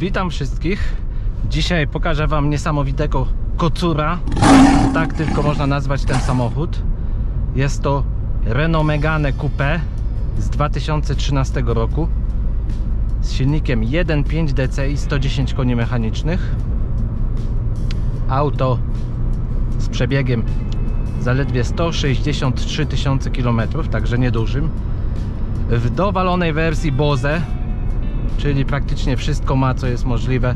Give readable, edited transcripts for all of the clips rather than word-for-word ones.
Witam wszystkich. Dzisiaj pokażę wam niesamowitego kocura. Tak tylko można nazwać ten samochód. Jest to Renault Megane Coupé z 2013 roku z silnikiem 1.5 DCi 110 koni mechanicznych. Auto z przebiegiem zaledwie 163 tysiące km, także niedużym. W dowalonej wersji Bose, czyli praktycznie wszystko ma, co jest możliwe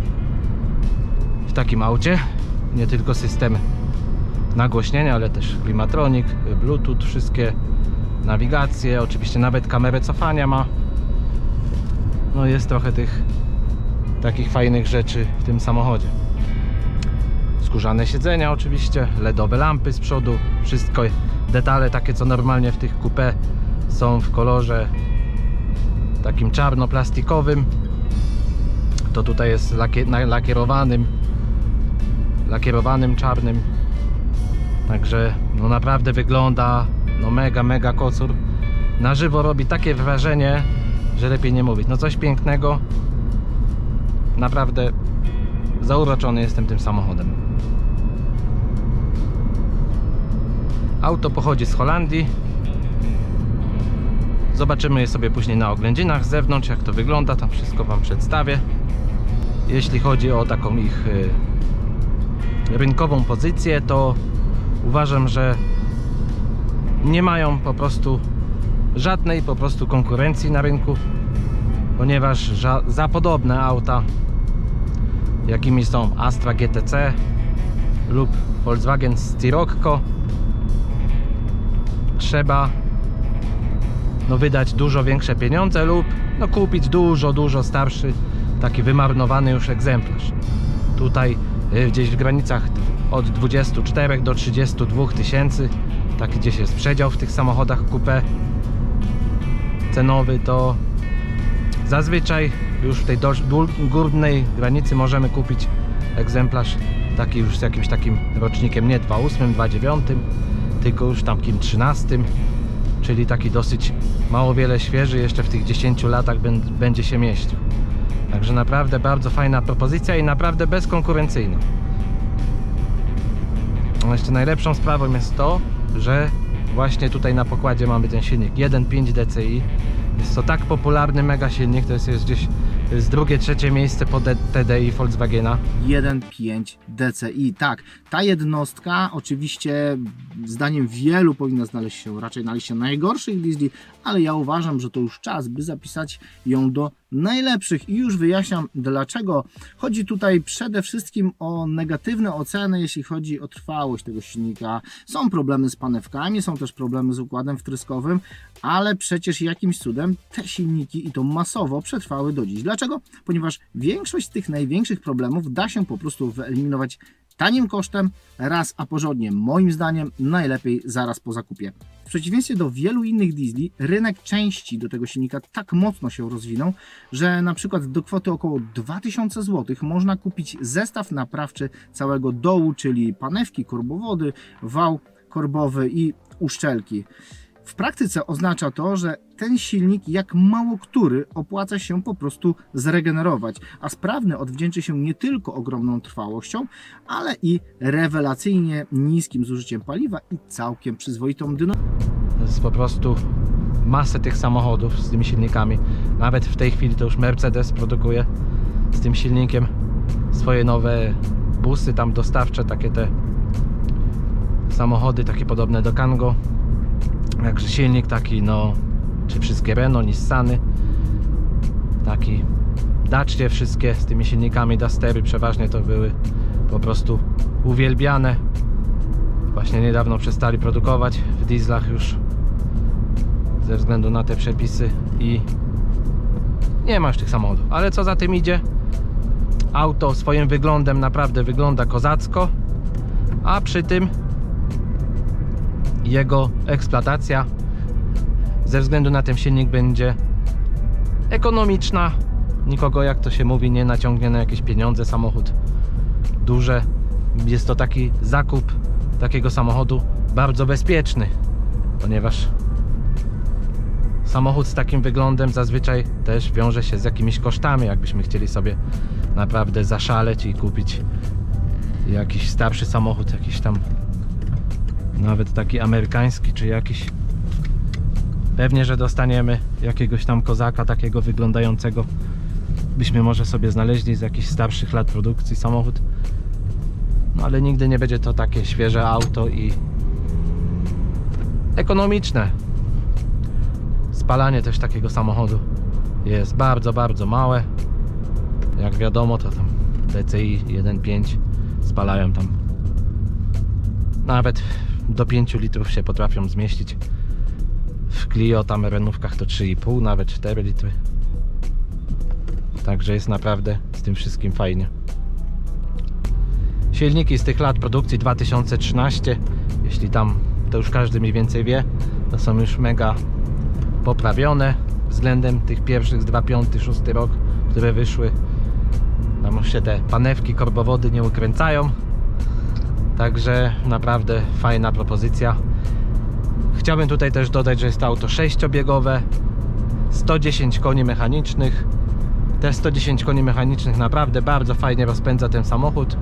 w takim aucie. Nie tylko system nagłośnienia, ale też klimatronik, bluetooth, wszystkie nawigacje, oczywiście nawet kamerę cofania ma. No jest trochę tych takich fajnych rzeczy w tym samochodzie. Skórzane siedzenia oczywiście, LEDowe lampy z przodu, wszystko detale takie, co normalnie w tych coupé są w kolorze takim czarno-plastikowym. To tutaj jest lakierowanym czarnym. Także no naprawdę wygląda no mega kocur. Na żywo robi takie wrażenie, że lepiej nie mówić. No coś pięknego. Naprawdę zauroczony jestem tym samochodem. Auto pochodzi z Holandii. Zobaczymy je sobie później na oględzinach z zewnątrz, jak to wygląda, tam wszystko wam przedstawię. Jeśli chodzi o taką ich rynkową pozycję, to uważam, że nie mają po prostu żadnej konkurencji na rynku, ponieważ za podobne auta, jakimi są Astra GTC lub Volkswagen Scirocco, trzeba wydać dużo większe pieniądze lub kupić dużo starszy, taki wymarnowany już egzemplarz. Tutaj gdzieś w granicach od 24 do 32 tysięcy, taki gdzieś jest przedział w tych samochodach coupé cenowy, to zazwyczaj już w tej górnej granicy możemy kupić egzemplarz taki już z jakimś takim rocznikiem nie 2.8, 2.9, tylko już takim 13, czyli taki dosyć mało wiele świeży, jeszcze w tych 10 latach będzie się mieścił. Także naprawdę bardzo fajna propozycja i naprawdę bezkonkurencyjna. No jeszcze najlepszą sprawą jest to, że właśnie tutaj na pokładzie mamy ten silnik 1.5 DCi. Jest to tak popularny mega silnik, to jest gdzieś drugie, trzecie miejsce po TDI Volkswagena. 1.5 DCi, tak. Ta jednostka oczywiście zdaniem wielu powinna znaleźć się raczej na liście najgorszych diesli, ale ja uważam, że to już czas, by zapisać ją do najlepszych i już wyjaśniam dlaczego. Chodzi tutaj przede wszystkim o negatywne oceny, jeśli chodzi o trwałość tego silnika. Są problemy z panewkami, są też problemy z układem wtryskowym, ale przecież jakimś cudem te silniki i to masowo przetrwały do dziś. Dlaczego? Ponieważ większość z tych największych problemów da się po prostu wyeliminować tanim kosztem, raz a porządnie, moim zdaniem najlepiej zaraz po zakupie. W przeciwieństwie do wielu innych diesli, rynek części do tego silnika tak mocno się rozwinął, że na przykład do kwoty około 2000 zł można kupić zestaw naprawczy całego dołu, czyli panewki, korbowody, wał korbowy i uszczelki. W praktyce oznacza to, że ten silnik jak mało który opłaca się po prostu zregenerować, a sprawny odwdzięczy się nie tylko ogromną trwałością, ale i rewelacyjnie niskim zużyciem paliwa i całkiem przyzwoitą dynamiką. To jest po prostu masę tych samochodów z tymi silnikami. Nawet w tej chwili to już Mercedes produkuje z tym silnikiem swoje nowe busy tam dostawcze, takie te samochody, takie podobne do Kangoo. Także silnik taki, czy wszystkie Renault, Nissany, taki Dacie wszystkie z tymi silnikami, Dustery przeważnie to były po prostu uwielbiane. Właśnie niedawno przestali produkować w dieslach już ze względu na te przepisy i nie ma już tych samochodów. Ale co za tym idzie, auto swoim wyglądem naprawdę wygląda kozacko, a przy tym jego eksploatacja ze względu na ten silnik będzie ekonomiczna. Nikogo, jak to się mówi, nie naciągnie na jakieś pieniądze samochód duże. Jest to taki zakup takiego samochodu bardzo bezpieczny, ponieważ samochód z takim wyglądem zazwyczaj też wiąże się z jakimiś kosztami, jakbyśmy chcieli sobie naprawdę zaszaleć i kupić jakiś starszy samochód, jakiś tam nawet taki amerykański czy jakiś. Pewnie, że dostaniemy jakiegoś tam kozaka takiego wyglądającego, byśmy może sobie znaleźli z jakichś starszych lat produkcji samochód, no ale nigdy nie będzie to takie świeże auto i ekonomiczne. Spalanie też takiego samochodu jest bardzo, bardzo małe. Jak wiadomo, to tam DCI 1.5 spalają tam nawet do 5 litrów się potrafią zmieścić. W Clio tam renówkach to 3,5, nawet 4 litry. Także jest naprawdę z tym wszystkim fajnie. Silniki z tych lat produkcji 2013, jeśli tam to już każdy mniej więcej wie, to są już mega poprawione względem tych pierwszych z 2005-2006 rok, które wyszły. Tam już się te panewki, korbowody nie ukręcają. Także naprawdę fajna propozycja. Chciałbym tutaj też dodać, że jest to auto 6-biegowe, 110 koni mechanicznych. Te 110 koni mechanicznych naprawdę bardzo fajnie rozpędza ten samochód.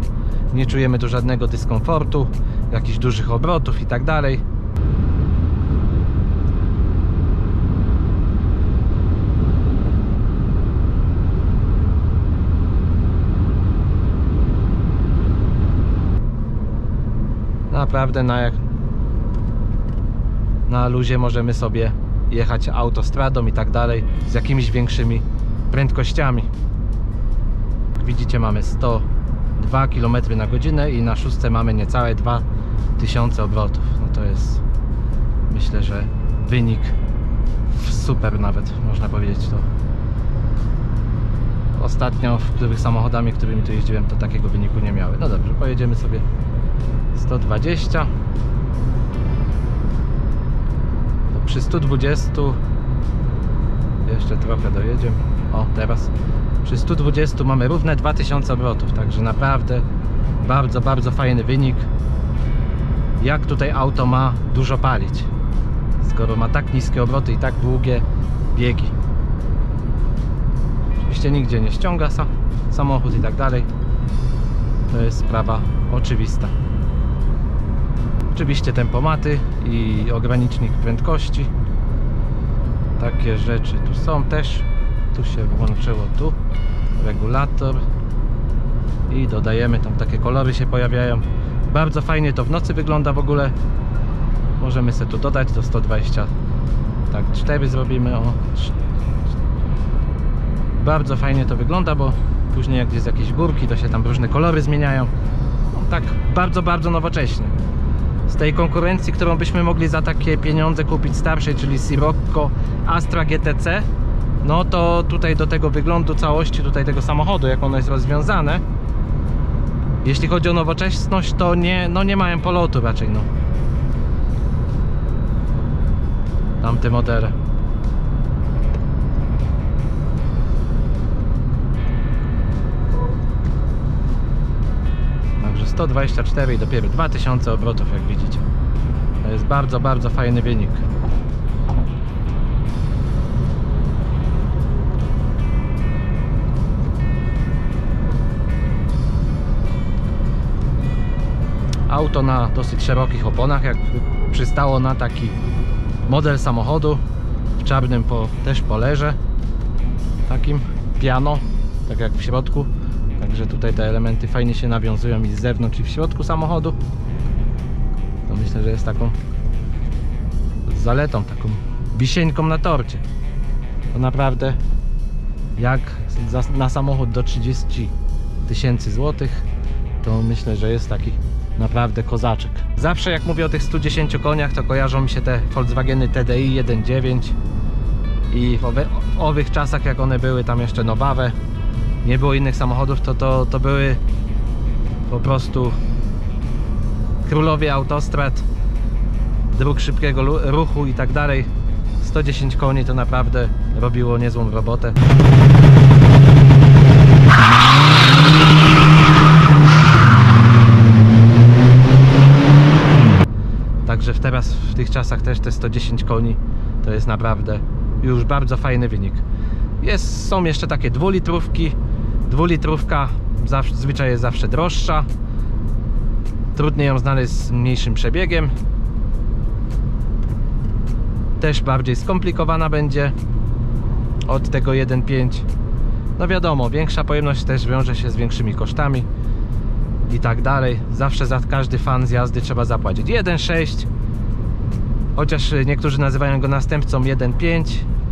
Nie czujemy tu żadnego dyskomfortu, jakichś dużych obrotów i tak dalej. Naprawdę na luzie możemy sobie jechać autostradą i tak dalej z jakimiś większymi prędkościami. Jak widzicie, mamy 102 km na godzinę i na szóstce mamy niecałe 2000 obrotów. No to jest, myślę, że wynik super, nawet można powiedzieć. To ostatnio w których samochodami, którymi tu jeździłem, to takiego wyniku nie miały. No dobrze, pojedziemy sobie 120. Przy 120 jeszcze trochę dojedziemy. O, teraz przy 120 mamy równe 2000 obrotów, także naprawdę bardzo, bardzo fajny wynik. Jak tutaj auto ma dużo palić, skoro ma tak niskie obroty i tak długie biegi. Oczywiście nigdzie nie ściąga samochód i tak dalej. To jest sprawa oczywista. Oczywiście tempomaty i ogranicznik prędkości. Takie rzeczy tu są też. Tu się włączyło, tu regulator i dodajemy, tam takie kolory się pojawiają. Bardzo fajnie to w nocy wygląda w ogóle. Możemy sobie tu dodać do 120. Tak, 4 zrobimy. O. Bardzo fajnie to wygląda, bo później jak jest jakieś górki, to się tam różne kolory zmieniają. No, tak bardzo, bardzo nowocześnie. Z tej konkurencji, którą byśmy mogli za takie pieniądze kupić starszej, czyli Sirocco Astra GTC, no to tutaj do tego wyglądu całości tutaj tego samochodu, jak ono jest rozwiązane, jeśli chodzi o nowoczesność, to nie mają polotu raczej, no. Tamte modele. Także 124 i dopiero 2000 obrotów, jak widzicie. To jest bardzo, bardzo fajny wynik. Auto na dosyć szerokich oponach, jak przystało na taki model samochodu, w czarnym też polerze, takim piano, tak jak w środku. Także tutaj te elementy fajnie się nawiązują i z zewnątrz, i w środku samochodu. To myślę, że jest taką zaletą, taką wisieńką na torcie. To naprawdę jak na samochód do 30 000 złotych, to myślę, że jest taki naprawdę kozaczek. Zawsze jak mówię o tych 110 koniach, to kojarzą mi się te Volkswageny TDI 1.9 i w owych czasach, jak one były tam jeszcze nowawe, nie było innych samochodów, to były po prostu królowie autostrad, dróg szybkiego ruchu i tak dalej. 110 koni to naprawdę robiło niezłą robotę. Także teraz w tych czasach też te 110 koni to jest naprawdę już bardzo fajny wynik. Są jeszcze takie 2-litrówki. 2-litrówka zazwyczaj jest zawsze droższa. Trudniej ją znaleźć z mniejszym przebiegiem. Też bardziej skomplikowana będzie od tego 1.5. No wiadomo, większa pojemność też wiąże się z większymi kosztami i tak dalej. Zawsze za każdy fan z jazdy trzeba zapłacić. 1.6, chociaż niektórzy nazywają go następcą 1.5,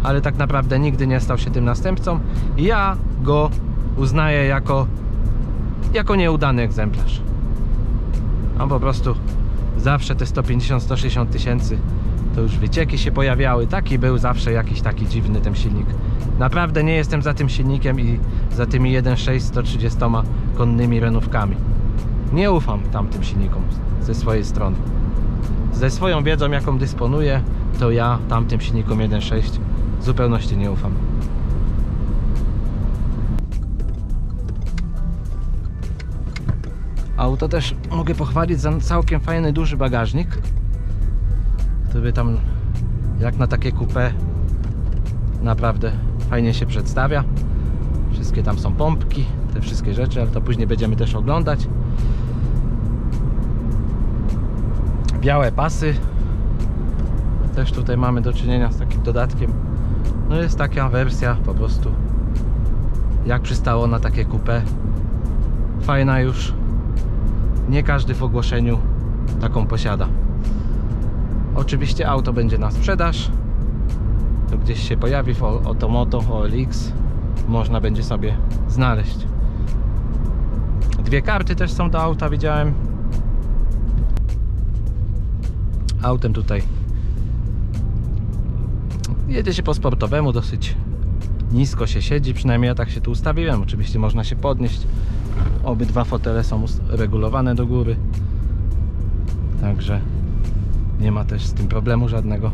ale tak naprawdę nigdy nie stał się tym następcą. Ja go uznaję jako nieudany egzemplarz. A po prostu zawsze te 150-160 tysięcy to już wycieki się pojawiały. Taki był zawsze jakiś taki dziwny ten silnik. Naprawdę nie jestem za tym silnikiem i za tymi 1.6 130 konnymi renówkami. Nie ufam tamtym silnikom ze swojej strony. Ze swoją wiedzą, jaką dysponuję, to ja tamtym silnikom 1.6 w zupełności nie ufam. Auto też mogę pochwalić za całkiem fajny, duży bagażnik, który tam jak na takie coupé naprawdę fajnie się przedstawia. Wszystkie tam są pompki, te wszystkie rzeczy, ale to później będziemy też oglądać. Białe pasy. Też tutaj mamy do czynienia z takim dodatkiem. No jest taka wersja po prostu jak przystało na takie coupé. Fajna już. Nie każdy w ogłoszeniu taką posiada. Oczywiście auto będzie na sprzedaż. To gdzieś się pojawi w Otomoto, OLX. Można będzie sobie znaleźć. 2 karty też są do auta, widziałem. Autem tutaj jedzie się po sportowemu, dosyć nisko się siedzi, przynajmniej ja tak się tu ustawiłem. Oczywiście można się podnieść. Obydwa fotele są regulowane do góry, także nie ma też z tym problemu żadnego,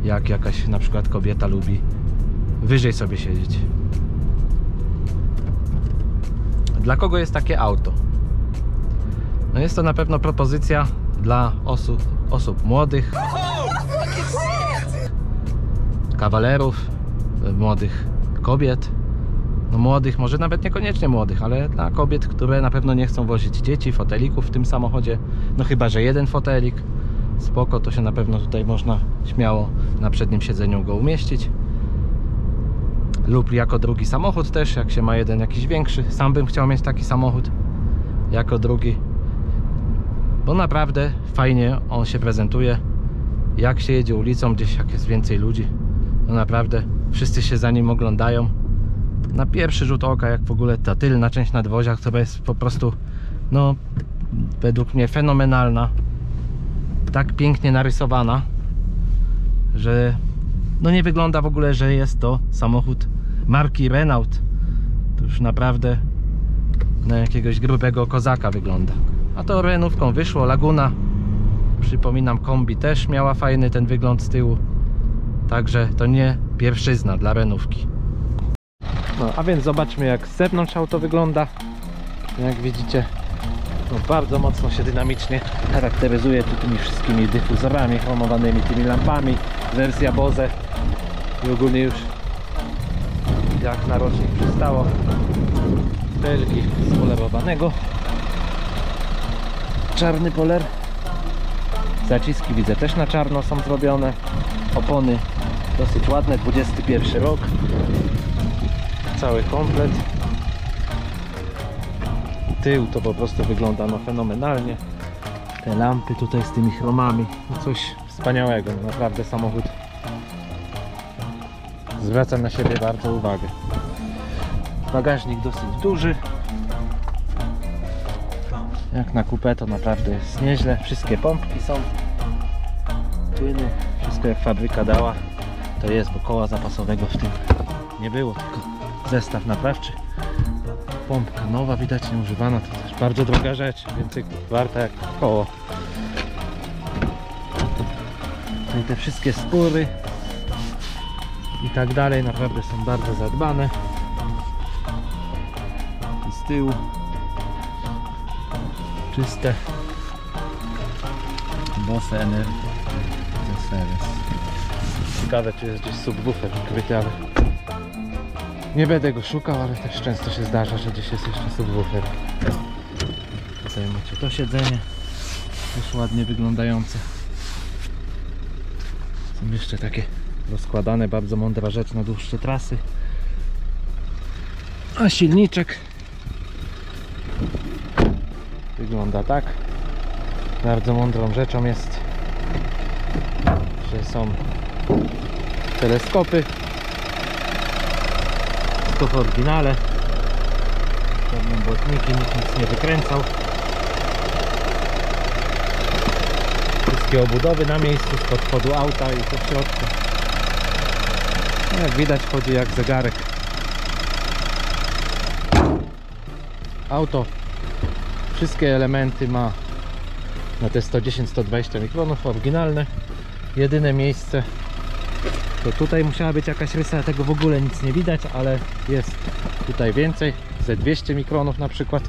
jak jakaś na przykład kobieta lubi wyżej sobie siedzieć. Dla kogo jest takie auto? No jest to na pewno propozycja dla osób młodych, kawalerów, młodych kobiet. No młodych, może nawet niekoniecznie młodych, ale dla kobiet, które na pewno nie chcą wozić dzieci, fotelików w tym samochodzie. No chyba że jeden fotelik, spoko, to się na pewno tutaj można śmiało na przednim siedzeniu go umieścić. Lub jako drugi samochód też, jak się ma jeden jakiś większy. Sam bym chciał mieć taki samochód jako drugi, bo naprawdę fajnie on się prezentuje. Jak się jedzie ulicą, gdzieś jak jest więcej ludzi, no naprawdę wszyscy się za nim oglądają. Na pierwszy rzut oka, jak w ogóle ta tylna część nadwozia, która jest po prostu, no według mnie fenomenalna, tak pięknie narysowana, że no nie wygląda w ogóle, że jest to samochód marki Renault. To już naprawdę na jakiegoś grubego kozaka wygląda. A to renówką wyszło. Laguna, przypominam, kombi też miała fajny ten wygląd z tyłu, także to nie pierwszyzna dla renówki. No a więc zobaczmy, jak z zewnątrz auto wygląda. Jak widzicie, no bardzo mocno się dynamicznie charakteryzuje tu tymi wszystkimi dyfuzorami chromowanymi, tymi lampami. Wersja Bose i ogólnie już jak na rocznik przystało. Felgi z polerowanego, czarny poler. Zaciski widzę też na czarno są zrobione. Opony dosyć ładne, 21 rok. Cały komplet. Tył to po prostu wygląda no fenomenalnie. Te lampy tutaj z tymi chromami, no coś wspaniałego. Naprawdę samochód zwraca na siebie bardzo uwagę. Bagażnik dosyć duży. Jak na coupé to naprawdę jest nieźle. Wszystkie pompki są, płyny, wszystko jak fabryka dała to jest, bo koła zapasowego w tym nie było, tylko zestaw naprawczy. Pompka nowa, widać, nieużywana, to też bardzo droga rzecz, więcej warta jak koło. No i te wszystkie skóry i tak dalej naprawdę są bardzo zadbane. I z tyłu czyste Bose Energy Service. Ciekawe, czy jest gdzieś subwoofer ukryty, ale nie będę go szukał, ale też często się zdarza, że gdzieś jest jeszcze subwoofer. Tutaj macie to siedzenie, też ładnie wyglądające. Są jeszcze takie rozkładane, bardzo mądra rzecz na dłuższe trasy. A silniczek wygląda tak. Bardzo mądrą rzeczą jest, że są teleskopy. To w oryginale. Żadne błotniki, nikt nic nie wykręcał. Wszystkie obudowy na miejscu z podchodu auta i to w środku. No jak widać, chodzi jak zegarek. Auto wszystkie elementy ma na te 110-120 mikronów oryginalne. Jedyne miejsce to tutaj musiała być jakaś rysa, tego w ogóle nic nie widać, ale jest tutaj więcej, ze 200 mikronów na przykład.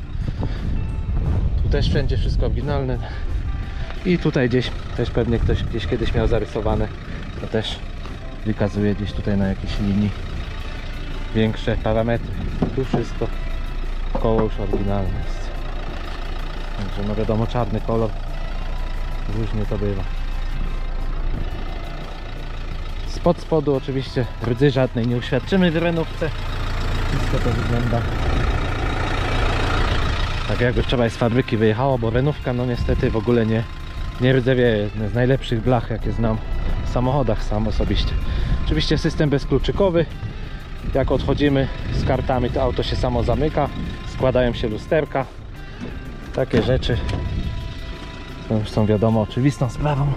Tu też wszędzie wszystko oryginalne. I tutaj gdzieś też pewnie ktoś gdzieś kiedyś miał zarysowane, to też wykazuje gdzieś tutaj na jakiejś linii większe parametry. Tu wszystko koło już oryginalne jest. Także no wiadomo, czarny kolor, różnie to bywa. Spod spodu oczywiście rdzy żadnej nie uświadczymy w renówce. Wszystko to wygląda tak jakby wczoraj z fabryki wyjechało, bo renówka no niestety w ogóle nie rdzewieje. Jedna z najlepszych blach jakie znam w samochodach sam osobiście. Oczywiście system bezkluczykowy. Jak odchodzimy z kartami, to auto się samo zamyka, składają się lusterka. Takie rzeczy to już są wiadomo oczywistą sprawą.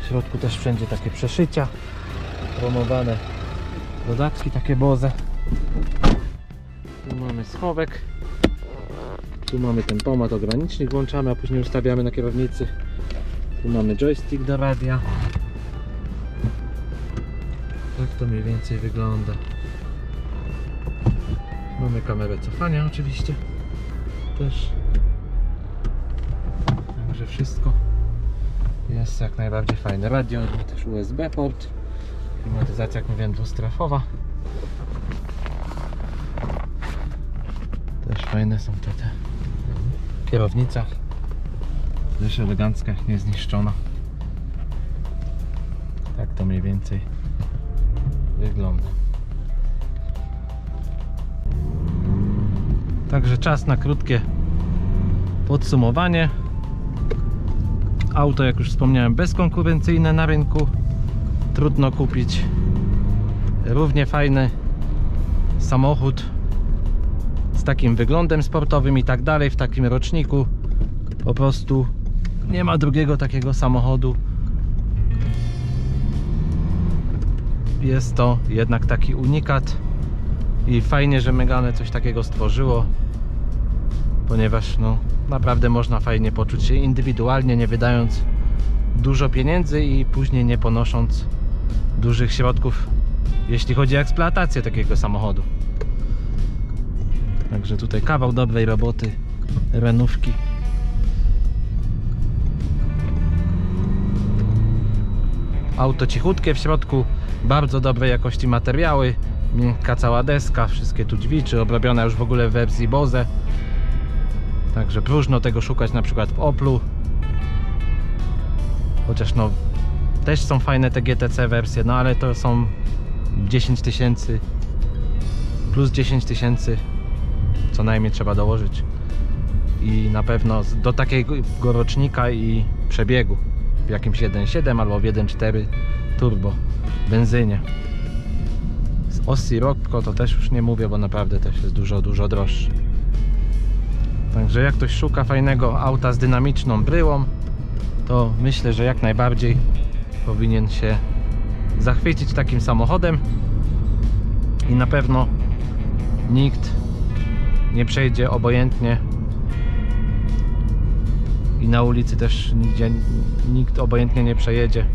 W środku też wszędzie takie przeszycia, promowane dodatki takie Bose. Tu mamy schowek, tu mamy ten pomad ogranicznik, włączamy, a później ustawiamy na kierownicy. Tu mamy joystick do radia. Tak to mniej więcej wygląda. Mamy kamerę cofania oczywiście też. Także wszystko jest jak najbardziej fajne. Radio, też USB port. Klimatyzacja, jak mówiłem, dwustrefowa. Też fajne są te. Kierownica też elegancka, niezniszczona. Tak to mniej więcej wygląda. Także czas na krótkie podsumowanie. Auto, jak już wspomniałem, bezkonkurencyjne na rynku. Trudno kupić równie fajny samochód z takim wyglądem sportowym i tak dalej, w takim roczniku. Po prostu nie ma drugiego takiego samochodu. Jest to jednak taki unikat i fajnie, że Megane coś takiego stworzyło, ponieważ no naprawdę można fajnie poczuć się indywidualnie, nie wydając dużo pieniędzy i później nie ponosząc dużych środków, jeśli chodzi o eksploatację takiego samochodu. Także tutaj kawał dobrej roboty renówki. Auto cichutkie, w środku bardzo dobrej jakości materiały, miękka cała deska, wszystkie tu dźwiczy, obrobiona już w ogóle w wersji Bose. Także próżno tego szukać na przykład w Oplu. Chociaż no też są fajne te GTC wersje, no ale to są 10 000 plus 10 000 co najmniej trzeba dołożyć. I na pewno do takiego rocznika i przebiegu w jakimś 1.7 albo w 1.4 turbo benzynie. Z Ossi Rocco to też już nie mówię, bo naprawdę też jest dużo droższy. Także jak ktoś szuka fajnego auta z dynamiczną bryłą, to myślę, że jak najbardziej powinien się zachwycić takim samochodem i na pewno nikt nie przejdzie obojętnie i na ulicy też nigdzie nikt obojętnie nie przejedzie,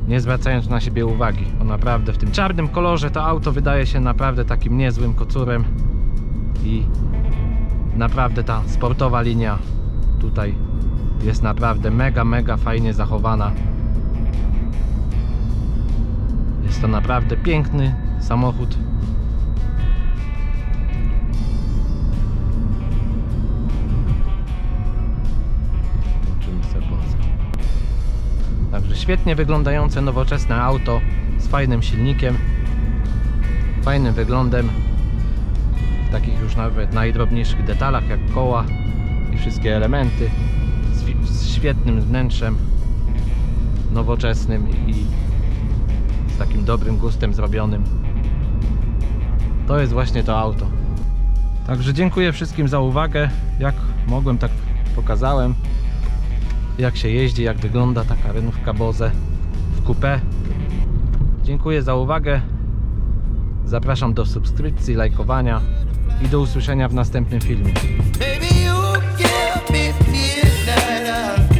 nie zwracając na siebie uwagi, bo naprawdę w tym czarnym kolorze to auto wydaje się naprawdę takim niezłym kocurem i naprawdę ta sportowa linia tutaj jest naprawdę mega fajnie zachowana Jest to naprawdę piękny samochód. Włączymy sobie Bose. Także świetnie wyglądające, nowoczesne auto z fajnym silnikiem, fajnym wyglądem, w takich już nawet najdrobniejszych detalach jak koła i wszystkie elementy, z świetnym wnętrzem, nowoczesnym i z takim dobrym gustem zrobionym. To jest właśnie to auto. Także dziękuję wszystkim za uwagę. Jak mogłem, tak pokazałem, jak się jeździ, jak wygląda taka renówka Bose w coupé. Dziękuję za uwagę. Zapraszam do subskrypcji, lajkowania i do usłyszenia w następnym filmie. Baby, you give me midnight.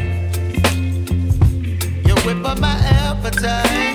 You whip up my appetite.